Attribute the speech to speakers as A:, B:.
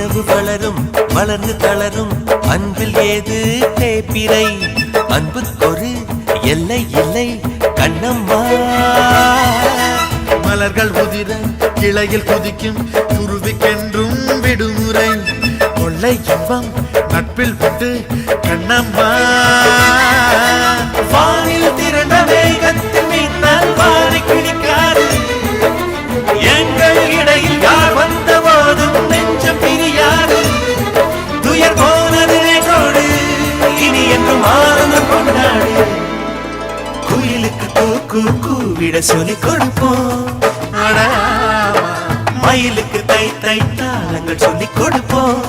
A: இரவு வளரும் வளர்ந்து தளரும் அன்பில் ஏது தேப்பிரை அன்புக்கொரு எல்லை இல்லை கண்ணம்மா
B: மலர்கள் உதிர கிளையில் குதிக்கும் குருவிக்கென்றும் விடுமுறை கொள்ளை இன்பம் நட்பில் விட்டு கண்ணம்மா
A: வானில் திரண்ட வேகத்தில் மின்னல் வாரி கிழிக்காது எங்கள் இடையில் யார் வந்த போதும் நெஞ்சம் பிரியாது துயர் போனது கொடு இனி என்றும் ஆனந்தம் கொண்டாடு குயிலுக்கு கூக்கு கூவிட சொல்லிக் கொடுப்போம் மயிலுக்கு தை தை தாளங்கள் சொல்லிக் கொடுப்போம்